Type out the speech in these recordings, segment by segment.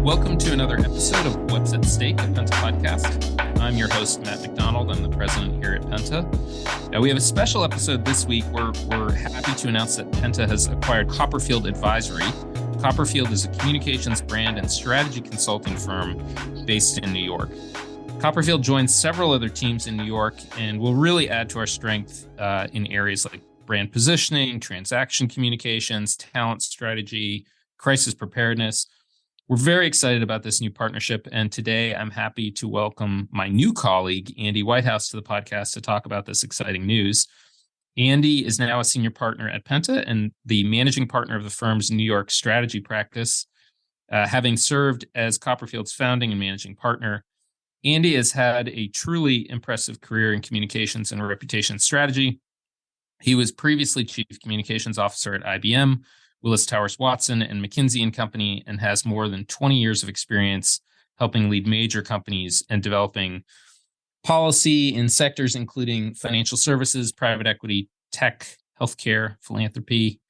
Welcome to another episode of What's at Stake, a Penta podcast. I'm your host, Matt McDonald. I'm the president here at Penta. Now, we have a special episode this week where we're happy to announce that Penta has acquired Copperfield Advisory. Copperfield is a communications, brand, and strategy consulting firm based in New York. Copperfield joins several other teams in New York and will really add to our strength in areas like brand positioning, transaction communications, talent strategy, crisis preparedness. We're very excited about this new partnership, and today I'm happy to welcome my new colleague, Andy Whitehouse, to the podcast to talk about this exciting news. Andy is now a senior partner at Penta and the managing partner of the firm's New York strategy practice. Having served as Copperfield's founding and managing partner, Andy has had a truly impressive career in communications and reputation strategy. He was previously chief communications officer at IBM, Willis Towers Watson, and McKinsey Company, and has more than 20 years of experience helping lead major companies and developing policy in sectors including financial services, private equity, tech, healthcare, philanthropy.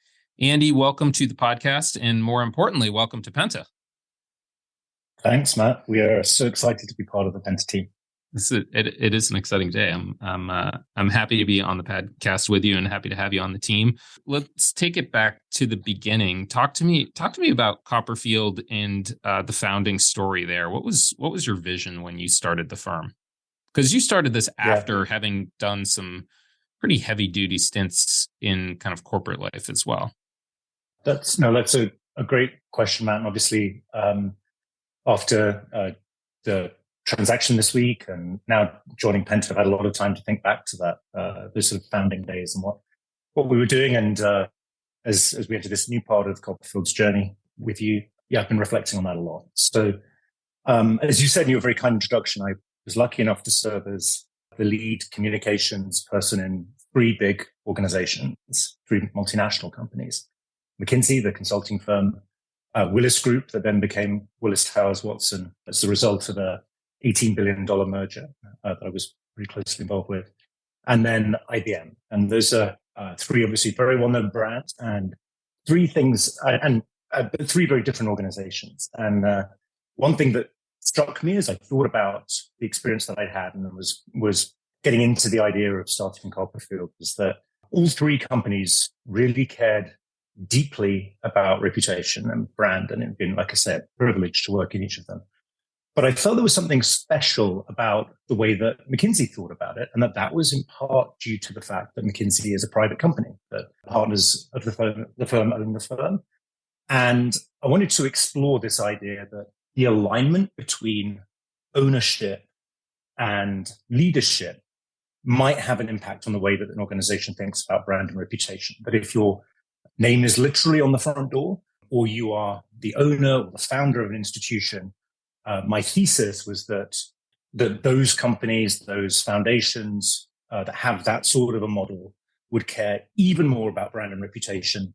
Andy, welcome to the podcast, and more importantly, welcome to Penta. Thanks, Matt. We are so excited to be part of the Penta team. It is an exciting day. I'm happy to be on the podcast with you and happy to have you on the team. Let's take it back to the beginning. Talk to me about Copperfield and the founding story there. What was your vision when you started the firm? Because you started this after having done some pretty heavy duty stints in kind of corporate life as well. That's a great question, Matt. And obviously, after the transaction this week and now joining Penta, I've had a lot of time to think back to that, those sort of founding days and what we were doing. And as we enter this new part of Copperfield's journey with you, I've been reflecting on that a lot. So as you said in your very kind introduction, I was lucky enough to serve as the lead communications person in three big organizations, three multinational companies: McKinsey, the consulting firm, Willis Group, that then became Willis Towers Watson as the result of a $18 billion merger that I was pretty closely involved with, and then IBM. And those are three obviously very well-known brands and three things, and three very different organizations. And one thing that struck me as I thought about the experience that I'd had and was getting into the idea of starting Copperfield was that all three companies really cared deeply about reputation and brand, and it'd been, like I said, privileged to work in each of them. But I felt there was something special about the way that McKinsey thought about it, and that was in part due to the fact that McKinsey is a private company, that partners of the firm own the firm. And I wanted to explore this idea that the alignment between ownership and leadership might have an impact on the way that an organization thinks about brand and reputation. That if your name is literally on the front door, or you are the owner or the founder of an institution, my thesis was that those companies, those foundations that have that sort of a model would care even more about brand and reputation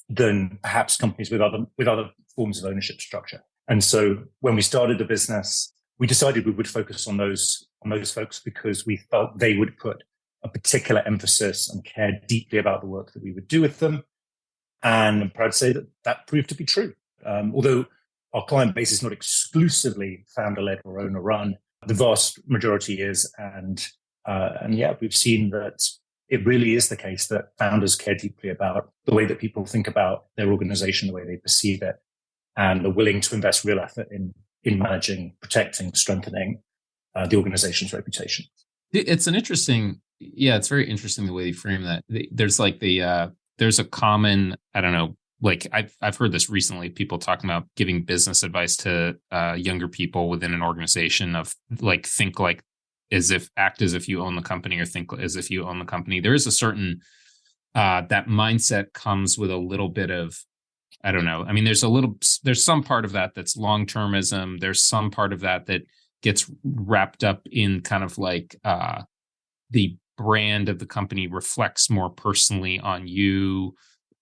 than perhaps companies with other forms of ownership structure. And so when we started the business, we decided we would focus on those folks because we felt they would put a particular emphasis and care deeply about the work that we would do with them. And I'm proud to say that proved to be true. Although our client base is not exclusively founder-led or owner-run, the vast majority is. And we've seen that it really is the case that founders care deeply about the way that people think about their organization, the way they perceive it, and are willing to invest real effort in managing, protecting, strengthening the organization's reputation. It's very interesting the way you frame that. There's a common, I don't know, like I've heard this recently, people talking about giving business advice to younger people within an organization of like, think like act as if you own the company, or think as if you own the company. There is a certain, that mindset comes with a little bit of, I don't know. I mean, there's some part of that that's long-termism. There's some part of that gets wrapped up in kind of like the brand of the company reflects more personally on you.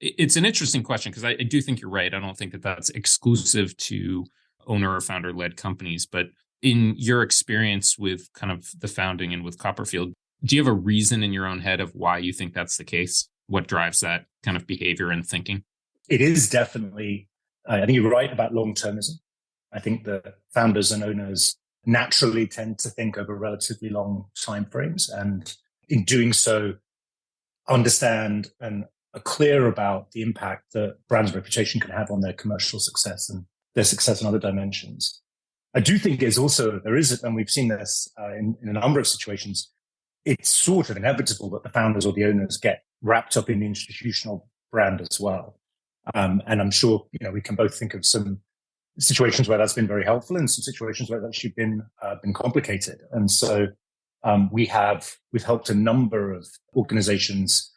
It's an interesting question because I do think you're right. I don't think that that's exclusive to owner or founder-led companies. But in your experience with kind of the founding and with Copperfield, do you have a reason in your own head of why you think that's the case? What drives that kind of behavior and thinking? It is definitely, I think you're right about long-termism. I think that founders and owners naturally tend to think over relatively long timeframes, and in doing so, understand and are clear about the impact that brand's reputation can have on their commercial success and their success in other dimensions. I do think there is, and we've seen this in a number of situations, it's sort of inevitable that the founders or the owners get wrapped up in the institutional brand as well. And I'm sure, we can both think of some situations where that's been very helpful and some situations where that's actually been complicated. And so we've helped a number of organizations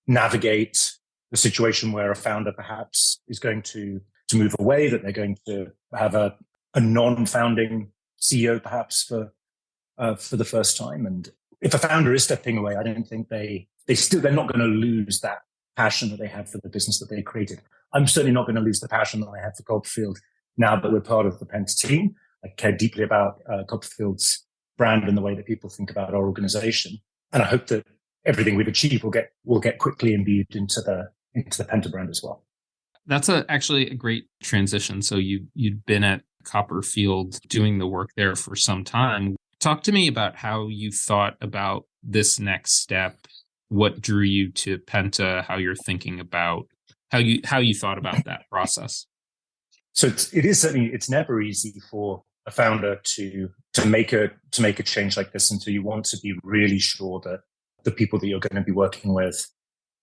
navigate the situation where a founder perhaps is going to move away, that they're going to have a non-founding CEO perhaps for the first time. And if a founder is stepping away, I don't think they're not going to lose that passion that they have for the business that they created. I'm certainly not going to lose the passion that I have for Copperfield now that we're part of the Penta team. I care deeply about Copperfield's brand and the way that people think about our organization. And I hope that everything we've achieved will get quickly imbued into the Penta brand as well. That's actually a great transition. So you'd been at Copperfield doing the work there for some time. Talk to me about how you thought about this next step, what drew you to Penta, how you're thinking about how you thought about that process. So it's never easy for a founder to make a change like this until you want to be really sure that the people that you're going to be working with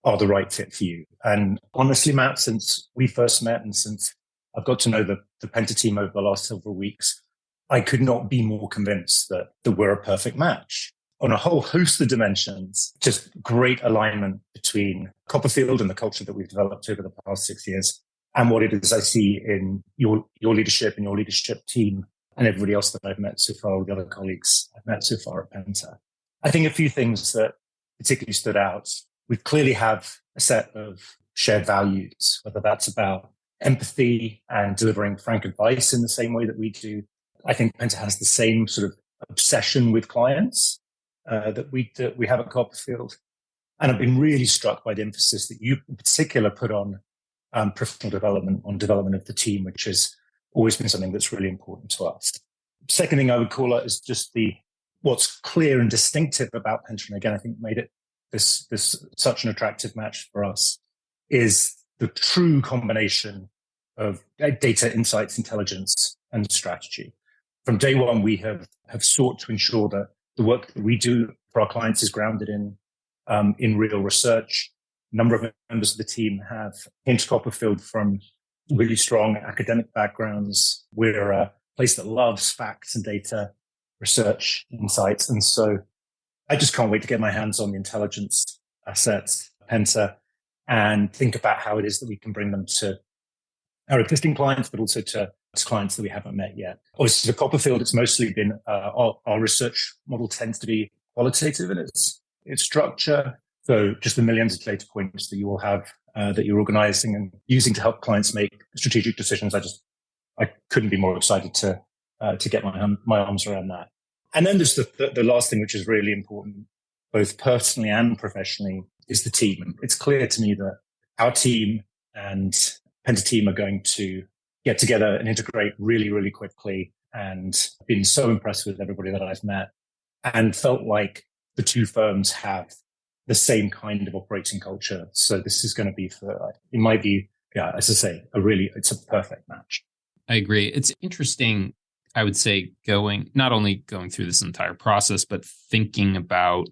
are the right fit for you. And honestly, Matt, since we first met and since I've got to know the Penta team over the last several weeks, I could not be more convinced that we're a perfect match on a whole host of dimensions. Just great alignment between Copperfield and the culture that we've developed over the past 6 years and what it is I see in your leadership and your leadership team and everybody else that I've met so far, the other colleagues I've met so far at Penta. I think a few things that particularly stood out. We clearly have a set of shared values, whether that's about empathy and delivering frank advice in the same way that we do. I think Penta has the same sort of obsession with clients that we have at Copperfield. And I've been really struck by the emphasis that you in particular put on professional development, on development of the team, which has always been something that's really important to us. Second thing I would call out is just what's clear and distinctive about Penta, and again, I think made it this such an attractive match for us, is the true combination of data, insights, intelligence, and strategy. From day one, we have sought to ensure that the work that we do for our clients is grounded in real research. A number of members of the team have came to Copperfield from really strong academic backgrounds. We're a place that loves facts and data, research, insights. And so I just can't wait to get my hands on the intelligence assets, Penta, and think about how it is that we can bring them to our existing clients, but also to clients that we haven't met yet. Obviously, for Copperfield, it's mostly been our research model tends to be qualitative in its structure. So just the millions of data points that you will have that you're organizing and using to help clients make strategic decisions. I couldn't be more excited to get my arms around that. And then there's the last thing, which is really important, both personally and professionally, is the team. It's clear to me that our team and Penta team are going to get together and integrate really, really quickly, and been so impressed with everybody that I've met and felt like the two firms have the same kind of operating culture. So this is going to be, in my view, as I say, it's a perfect match. I agree. It's interesting, I would say, not only going through this entire process, but thinking about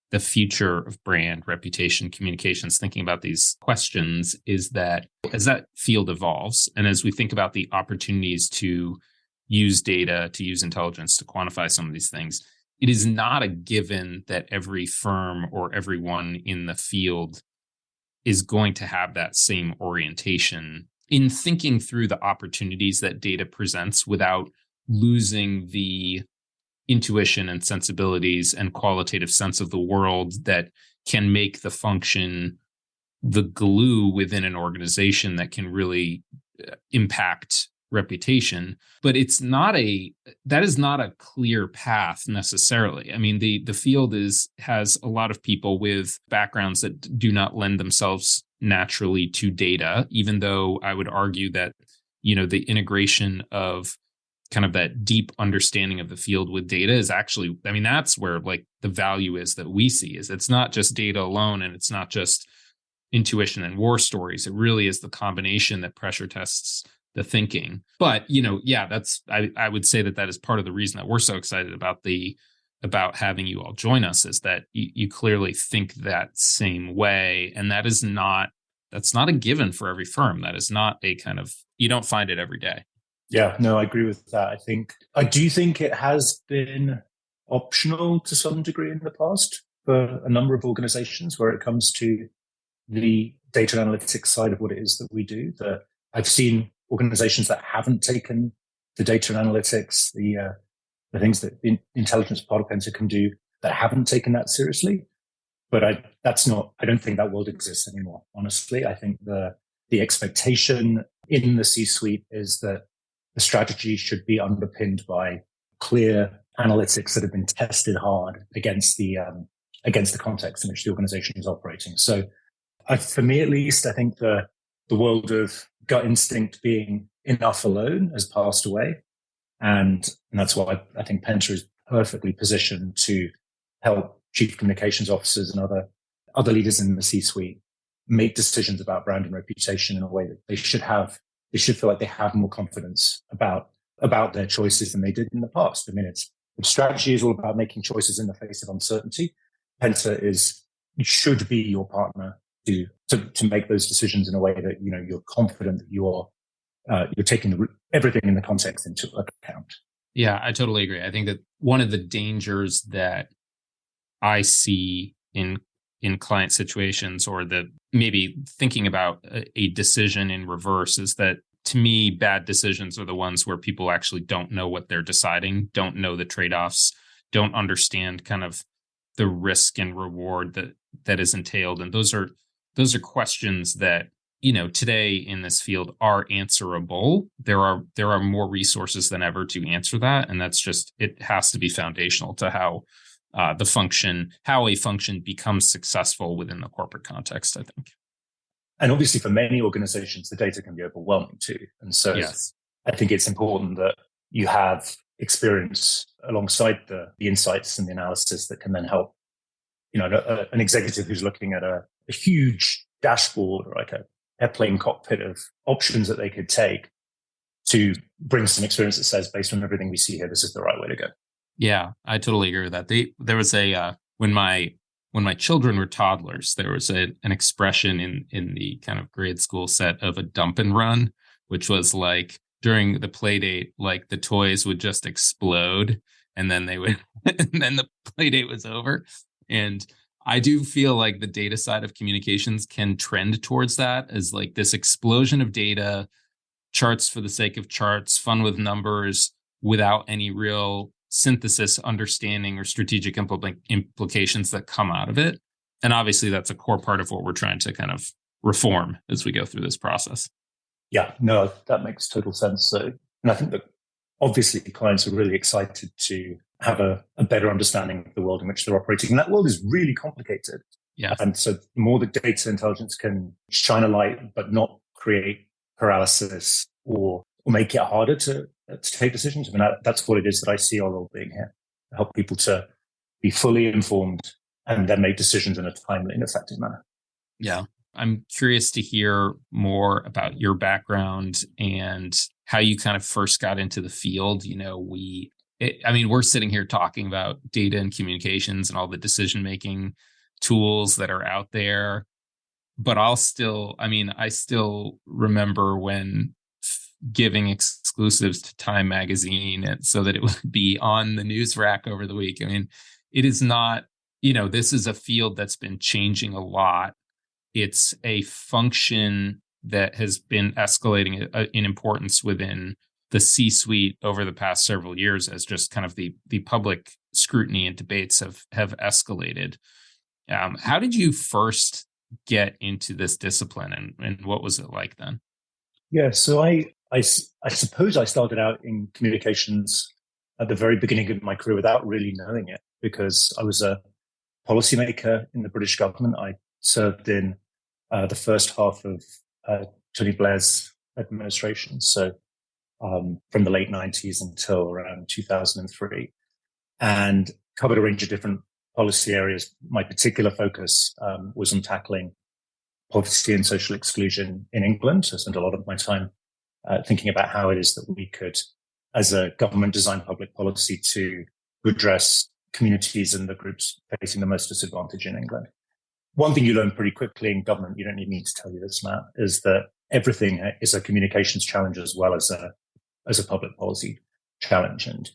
the future of brand, reputation, communications, thinking about these questions, is that as that field evolves, and as we think about the opportunities to use data, to use intelligence to quantify some of these things, it is not a given that every firm or everyone in the field is going to have that same orientation in thinking through the opportunities that data presents without losing the intuition and sensibilities and qualitative sense of the world that can make the function the glue within an organization that can really impact reputation. But that is not a clear path necessarily. I mean, the field has a lot of people with backgrounds that do not lend themselves naturally to data, even though I would argue that, the integration of kind of that deep understanding of the field with data is actually, I mean, that's where like the value is that we see is it's not just data alone and it's not just intuition and war stories. It really is the combination that pressure tests the thinking. But, I would say that is part of the reason that we're so excited about having you all join us is that you clearly think that same way. And that's not a given for every firm. That is not a kind of, you don't find it every day. Yeah, no, I agree with that. I do think it has been optional to some degree in the past for a number of organizations where it comes to the data analytics side of what it is that we do. I've seen organizations that haven't taken the data and analytics, the things that the intelligence part of Penta can do, that haven't taken that seriously. But I don't think that world exists anymore, honestly. I think the expectation in the C-suite is that the strategy should be underpinned by clear analytics that have been tested hard against the context in which the organization is operating. So for me, at least, I think the world of gut instinct being enough alone has passed away. And that's why I think Penta is perfectly positioned to help chief communications officers and other leaders in the C-suite make decisions about brand and reputation in a way that they should feel like they have more confidence about their choices than they did in the past. I mean, strategy is all about making choices in the face of uncertainty. Penta should be your partner to make those decisions in a way that, you're confident that you're taking everything in the context into account. Yeah, I totally agree. I think that one of the dangers that I see in client situations, or that maybe thinking about a decision in reverse, is that to me, bad decisions are the ones where people actually don't know what they're deciding, don't know the trade-offs, don't understand kind of the risk and reward that is entailed. And those are questions that, today in this field are answerable. There are more resources than ever to answer that. And that's just, it has to be foundational to how a function becomes successful within the corporate context, I think. And obviously for many organizations, the data can be overwhelming too. And so yes. I think it's important that you have experience alongside the insights and the analysis that can then help, an executive who's looking at a huge dashboard or like a airplane cockpit of options that they could take, to bring some experience that says, based on everything we see here, this is the right way to go. Yeah, I totally agree with that. There was when my children were toddlers, there was an expression in the kind of grade school set of a dump and run, which was like during the play date, like the toys would just explode and then and then the play date was over. And I do feel like the data side of communications can trend towards that, as like this explosion of data, charts for the sake of charts, fun with numbers without any real synthesis, understanding, or strategic implications that come out of it. And obviously that's a core part of what we're trying to kind of reform as we go through this process. Yeah, no, that makes total sense. So, and I think that obviously clients are really excited to have a better understanding of the world in which they're operating. And that world is really complicated. Yeah. And so the more the data intelligence can shine a light, but not create paralysis or make it harder to take decisions. I mean, that's what it is that I see our role being here, to help people to be fully informed and then make decisions in a timely and effective manner. Yeah. I'm curious to hear more about your background and how you kind of first got into the field. We're sitting here talking about data and communications and all the decision-making tools that are out there. But I still remember when giving exclusives to Time magazine and so that it would be on the news rack over the week. I mean, it is not, this is a field that's been changing a lot. It's a function that has been escalating in importance within the C-suite over the past several years, as just kind of the public scrutiny and debates have escalated. How did you first get into this discipline, and what was it like then? Yeah, so I suppose I started out in communications at the very beginning of my career without really knowing it, because I was a policymaker in the British government. I served in the first half of Tony Blair's administration. So from the late 90s until around 2003, and covered a range of different policy areas. My particular focus was on tackling poverty and social exclusion in England. So I spent a lot of my time thinking about how it is that we could, as a government, design public policy to address communities and the groups facing the most disadvantage in England. One thing you learn pretty quickly in government, you don't need me to tell you this, Matt, is that everything is a communications challenge as well as a public policy challenge. And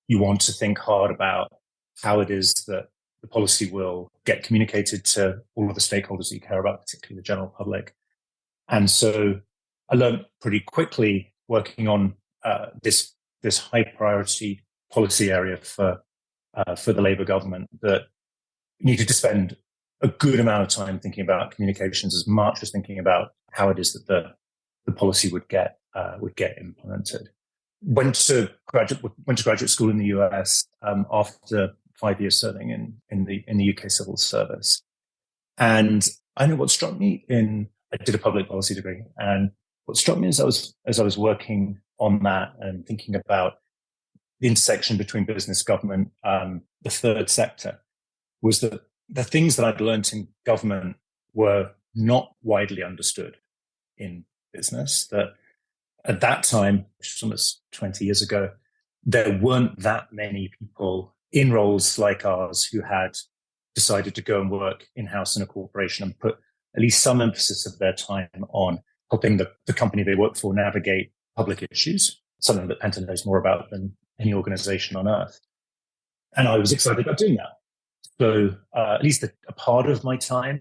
you want to think hard about how it is that the policy will get communicated to all of the stakeholders that you care about, particularly the general public. And so I learned pretty quickly working on this high priority policy area for the Labour government that you needed to spend a good amount of time thinking about communications as much as thinking about how it is that the policy would get implemented. Went to graduate school in the US after 5 years serving in the UK civil service, and I know what struck me I did a public policy degree, and what struck me as I was working on that and thinking about the intersection between business, government, the third sector, was that the things that I'd learned in government were not widely understood in business. That at that time, which was almost 20 years ago, there weren't that many people in roles like ours who had decided to go and work in-house in a corporation and put at least some emphasis of their time on helping the company they work for navigate public issues, something that Penta knows more about than any organization on earth. And I was excited about doing that. So at least a part of my time,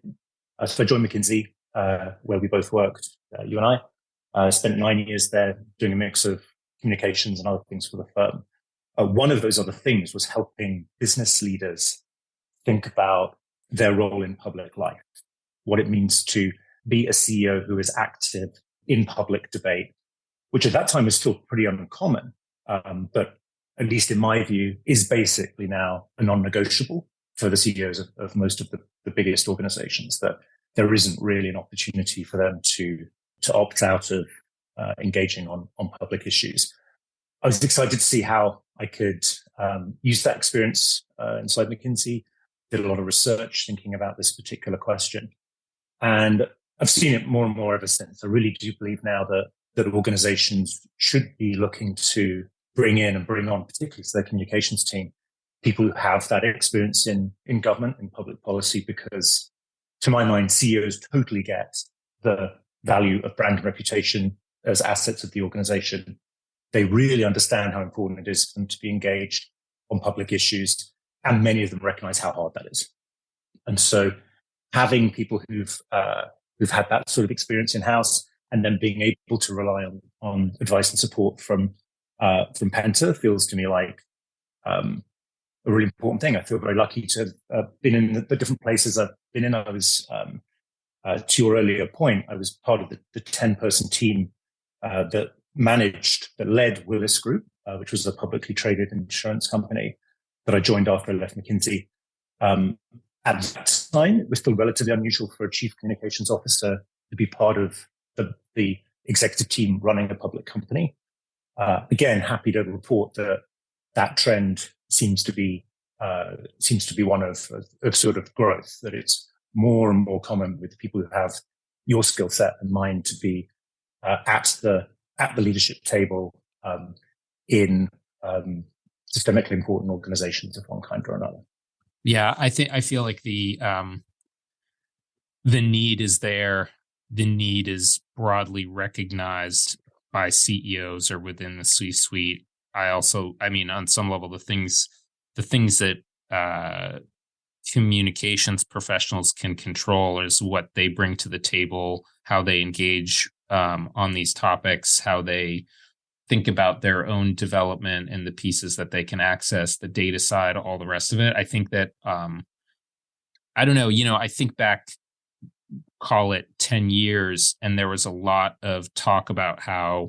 so I joined McKinsey, where we both worked, you and I spent 9 years there doing a mix of communications and other things for the firm. One of those other things was helping business leaders think about their role in public life, what it means to be a CEO who is active in public debate, which at that time was still pretty uncommon, but at least in my view, is basically now a non-negotiable for the CEOs of most of the biggest organizations, that there isn't really an opportunity for them to opt out of engaging on public issues. I was excited to see how I could use that experience inside McKinsey, did a lot of research thinking about this particular question. And I've seen it more and more ever since. I really do believe now that organizations should be looking to bring in and bring on, particularly to their communications team, people who have that experience in government and public policy, because to my mind, CEOs totally get the value of brand and reputation as assets of the organization. They really understand how important it is for them to be engaged on public issues, and many of them recognize how hard that is. And so having people who've had that sort of experience in-house and then being able to rely on advice and support from Penta feels to me like a really important thing. I feel very lucky to have been in the different places I've been in. I was, to your earlier point, I was part of the 10-person team that led Willis Group, which was a publicly traded insurance company that I joined after I left McKinsey. At that time, it was still relatively unusual for a chief communications officer to be part of the executive team running a public company. Again, happy to report that trend seems to be one of sort of growth, that it's more and more common with people who have your skill set and mine to be at the leadership table in systemically important organizations of one kind or another. Yeah, I feel like the need is there. The need is broadly recognized by CEOs or within the C-suite. I mean, on some level, the things that communications professionals can control is what they bring to the table, how they engage on these topics, how they think about their own development and the pieces that they can access, the data side, all the rest of it. I think that, I don't know, I think back, call it 10 years, and there was a lot of talk about how,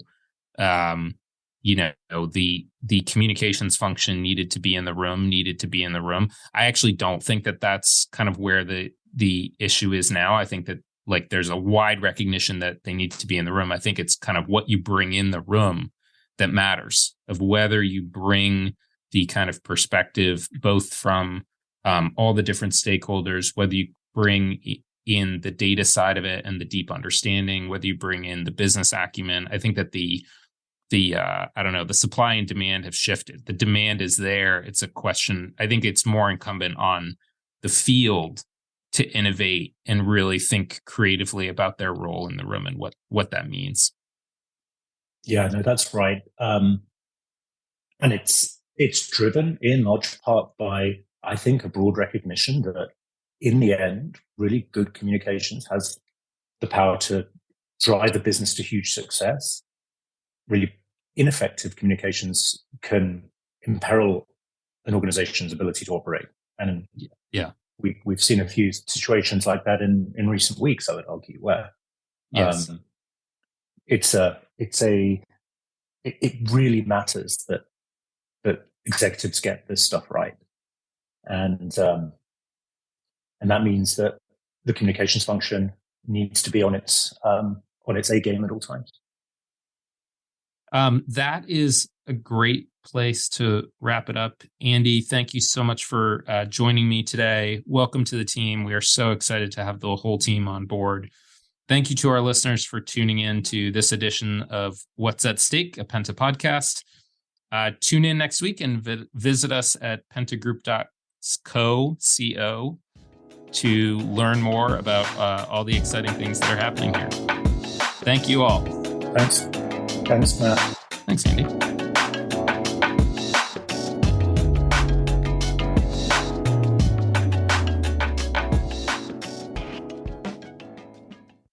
the communications function needed to be in the room. I actually don't think that that's kind of where the issue is now. I think that like there's a wide recognition that they need to be in the room. I think it's kind of what you bring in the room that matters, of whether you bring the kind of perspective both from all the different stakeholders, whether you bring in the data side of it and the deep understanding, whether you bring in the business acumen. I think that the supply and demand have shifted. The demand is there. It's a question. I think it's more incumbent on the field to innovate and really think creatively about their role in the room and what that means. Yeah, no, that's right. And it's driven in large part by, I think, a broad recognition that in the end, really good communications has the power to drive a business to huge success. Really ineffective communications can imperil an organization's ability to operate. And yeah, we've seen a few situations like that in recent weeks, I would argue, where yes. It really matters that executives get this stuff right. And that means that the communications function needs to be on its A game at all times. That is a great place to wrap it up. Andy, thank you so much for joining me today. Welcome to the team. We are so excited to have the whole team on board. Thank you to our listeners for tuning in to this edition of What's at Stake, a Penta podcast. Tune in next week and visit us at pentagroup.co to learn more about all the exciting things that are happening here. Thank you all. Thanks, Matt. Thanks, Andy.